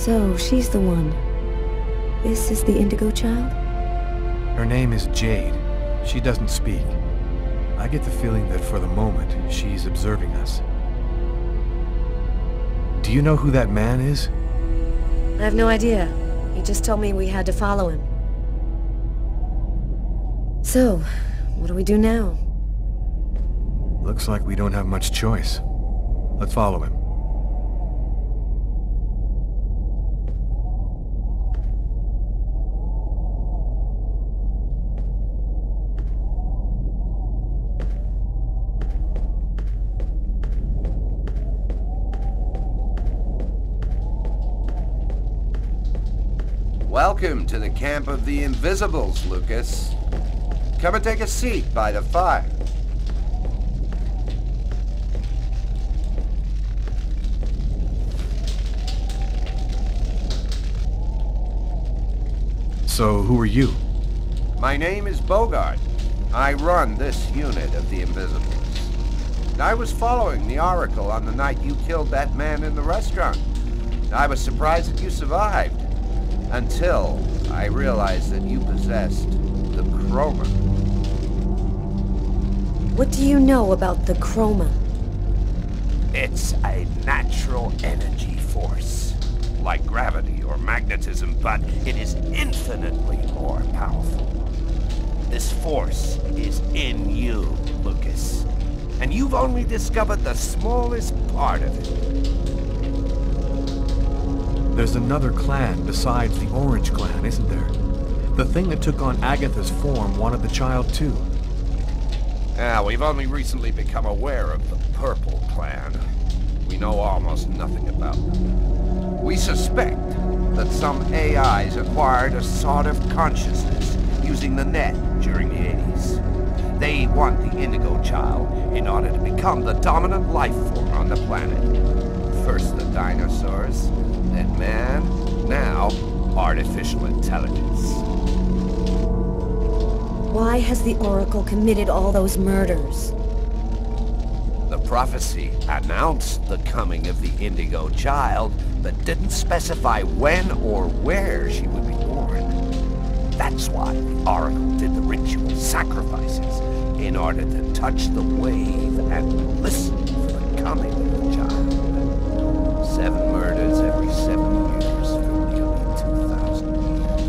So, she's the one. This is the Indigo child? Her name is Jade. She doesn't speak. I get the feeling that for the moment, she's observing us. Do you know who that man is? I have no idea. He just told me we had to follow him. So, what do we do now? Looks like we don't have much choice. Let's follow him. Welcome to the camp of the Invisibles, Lucas. Come and take a seat by the fire. So, who are you? My name is Bogart. I run this unit of the Invisibles. I was following the Oracle on the night you killed that man in the restaurant. I was surprised that you survived. Until I realized that you possessed the Chroma. What do you know about the Chroma? It's a natural energy force, like gravity or magnetism, but it is infinitely more powerful. This force is in you, Lucas, and you've only discovered the smallest part of it. There's another clan besides the Orange clan, isn't there? The thing that took on Agatha's form wanted the child too. We've only recently become aware of the Purple clan. We know almost nothing about them. We suspect that some AIs acquired a sort of consciousness using the net during the 80s. They want the Indigo child in order to become the dominant life form on the planet. First the dinosaurs, then man, now artificial intelligence. Why has the Oracle committed all those murders? The prophecy announced the coming of the Indigo child, but didn't specify when or where she would be born. That's why the Oracle did the ritual sacrifices, in order to touch the wave and listen for the coming of the child. 7 murders every 7 years for nearly 2,000 years.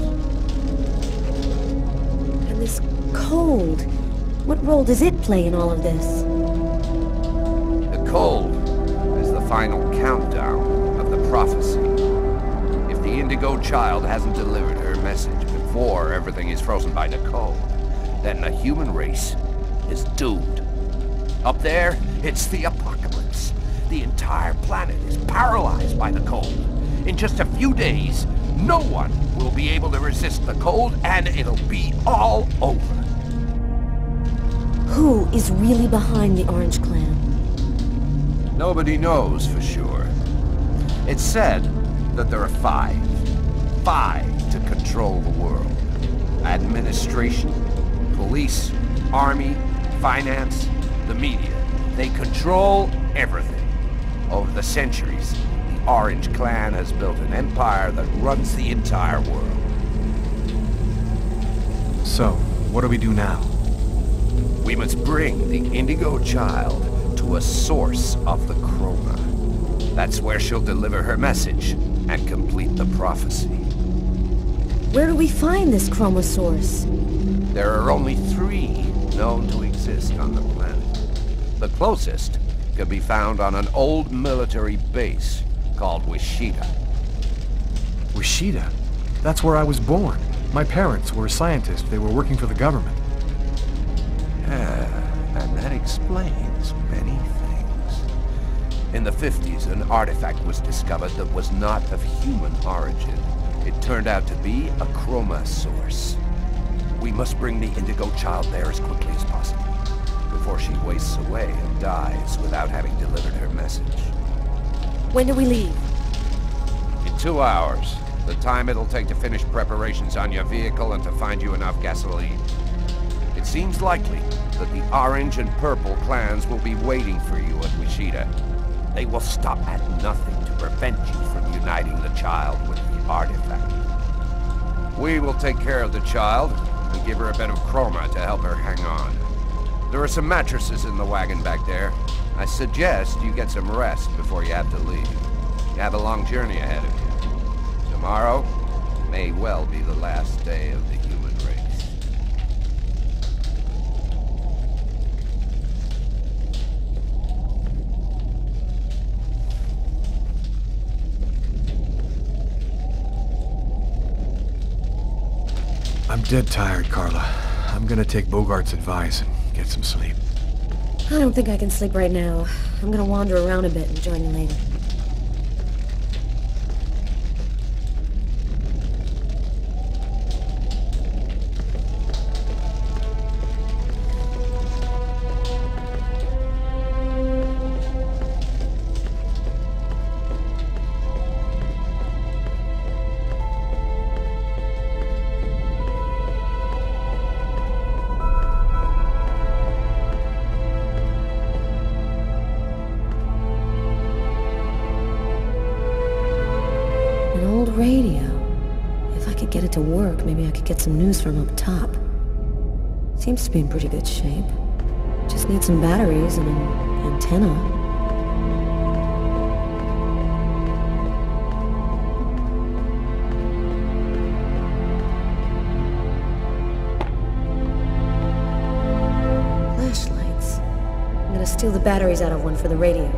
And this cold, what role does it play in all of this? The cold is the final countdown of the prophecy. If the Indigo child hasn't delivered her message before everything is frozen by the cold, then the human race is doomed. Up there, it's the apocalypse. The entire planet is paralyzed by the cold. In just a few days, no one will be able to resist the cold, and it'll be all over. Who is really behind the Orange Clan? Nobody knows for sure. It's said that there are 5 to control the world. Administration, police, army, finance, the media. They control everything. Over the centuries, the Orange Clan has built an empire that runs the entire world. So, what do we do now? We must bring the Indigo child to a source of the Chroma. That's where she'll deliver her message and complete the prophecy. Where do we find this Chroma source? There are only 3 known to exist on the planet. The closest could be found on an old military base called Wichita. Wichita? That's where I was born. My parents were scientists. They were working for the government. Yeah, and that explains many things. In the 50s, an artifact was discovered that was not of human origin. It turned out to be a Chroma source. We must bring the Indigo child there as quickly as possible, before she wastes away and dies without having delivered her message. When do we leave? In 2 hours. The time it'll take to finish preparations on your vehicle and to find you enough gasoline. It seems likely that the Orange and Purple clans will be waiting for you at Wichita. They will stop at nothing to prevent you from reuniting the child with the artifact. We will take care of the child and give her a bit of chroma to help her hang on. There are some mattresses in the wagon back there. I suggest you get some rest before you have to leave. You have a long journey ahead of you. Tomorrow may well be the last day of the human race. I'm dead tired, Carla. I'm gonna take Bogart's advice and get some sleep. I don't think I can sleep right now. I'm gonna wander around a bit and join you later. Radio. If I could get it to work, maybe I could get some news from up top. Seems to be in pretty good shape. Just need some batteries and an antenna. Flashlights. I'm gonna steal the batteries out of one for the radio.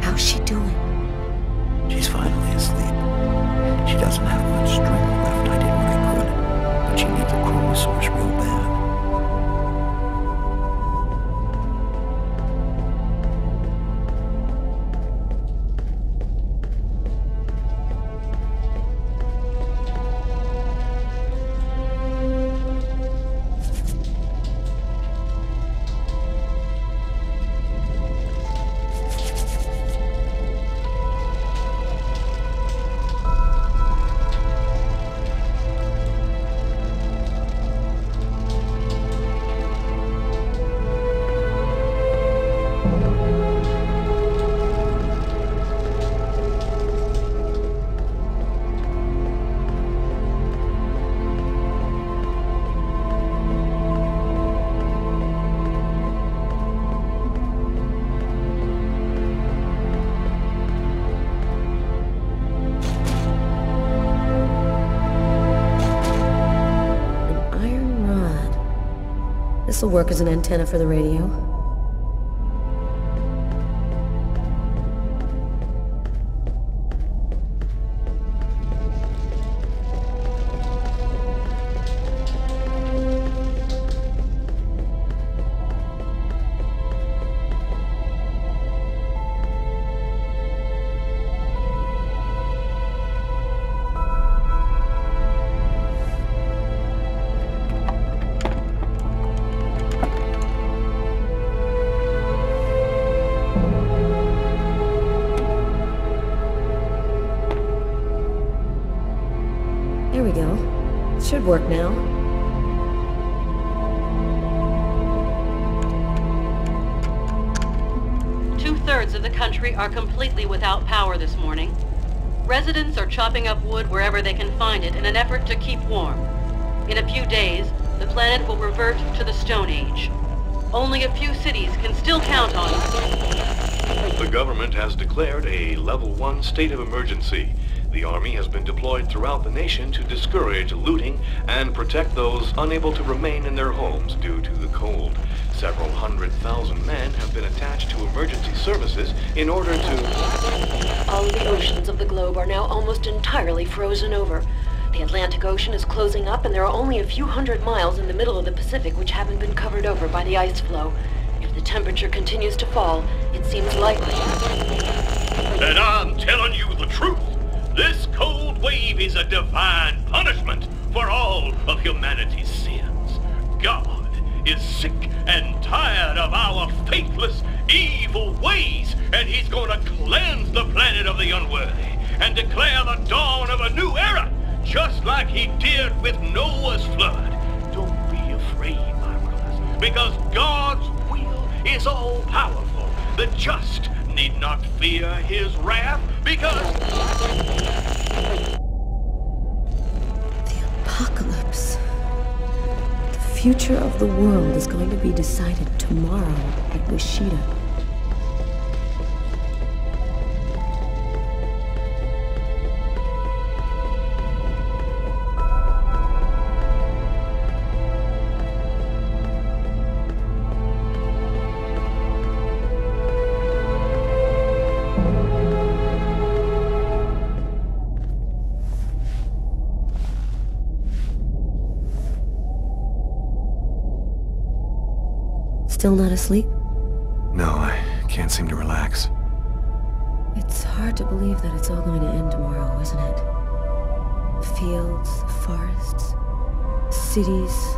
How's she doing? She's finally asleep. She doesn't have much strength left. I did what I could, but she needs a chroma source real bad. This will work as an antenna for the radio. There we go. It should work now. Two-thirds of the country are completely without power this morning. Residents are chopping up wood wherever they can find it in an effort to keep warm. In a few days, the planet will revert to the Stone Age. Only a few cities can still count on... The government has declared a level 1 state of emergency. The Army has been deployed throughout the nation to discourage looting and protect those unable to remain in their homes due to the cold. Several 100,000 men have been attached to emergency services in order to... All of the oceans of the globe are now almost entirely frozen over. The Atlantic Ocean is closing up, and there are only a few hundred miles in the middle of the Pacific which haven't been covered over by the ice floe. If the temperature continues to fall, it seems likely... And I'm telling you the truth. This cold wave is a divine punishment for all of humanity's sins. God is sick and tired of our faithless, evil ways, and he's gonna cleanse the planet of the unworthy and declare the dawn of a new era, just like he did with Noah's flood. Don't be afraid, my brothers, because God's will is all-powerful. The just need not fear his wrath, because... The apocalypse. The future of the world is going to be decided tomorrow at Wishida. Still not asleep? No, I can't seem to relax. It's hard to believe that it's all going to end tomorrow, isn't it? The fields, the forests, the cities,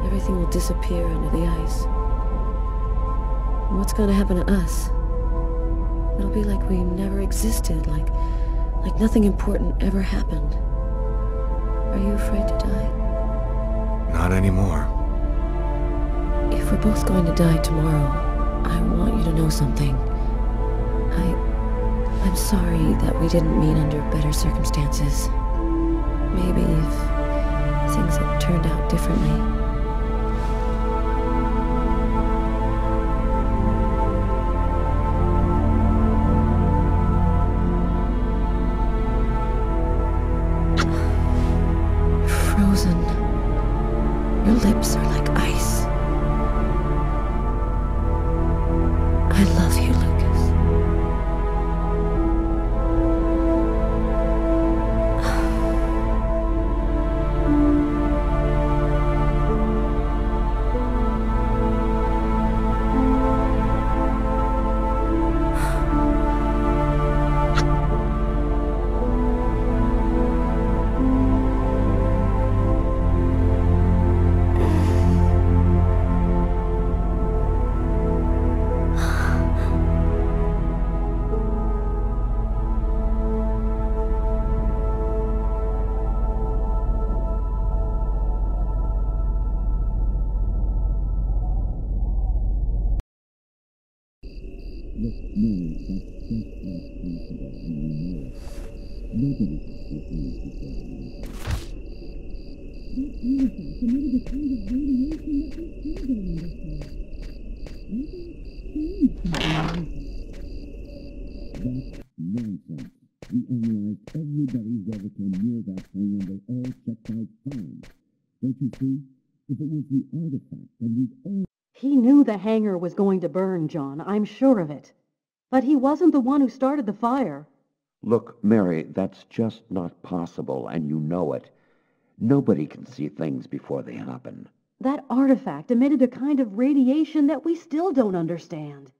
everything will disappear under the ice. And what's going to happen to us? It'll be like we never existed, like nothing important ever happened. Are you afraid to die? Not anymore. If we're both going to die tomorrow, I want you to know something. I'm sorry that we didn't meet under better circumstances. Maybe if things had turned out differently. You're frozen. Your lips are like ice. I love you, Lucas. He knew the hangar was going to burn, John. I'm sure of it. But he wasn't the one who started the fire. Look, Mary, that's just not possible, and you know it. Nobody can see things before they happen. That artifact emitted a kind of radiation that we still don't understand.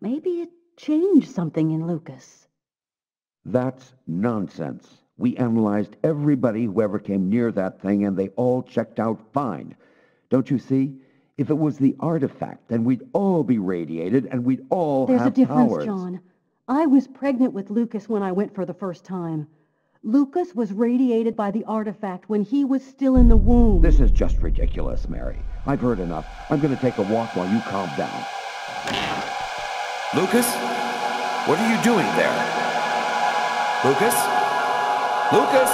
Maybe it changed something in Lucas. That's nonsense. We analyzed everybody who ever came near that thing, and they all checked out fine. Don't you see? If it was the artifact, then we'd all be radiated, and we'd all have powers. There's a difference, John. I was pregnant with Lucas when I went for the first time. Lucas was radiated by the artifact when he was still in the womb. This is just ridiculous, Mary. I've heard enough. I'm going to take a walk while you calm down. Lucas? What are you doing there? Lucas? Lucas?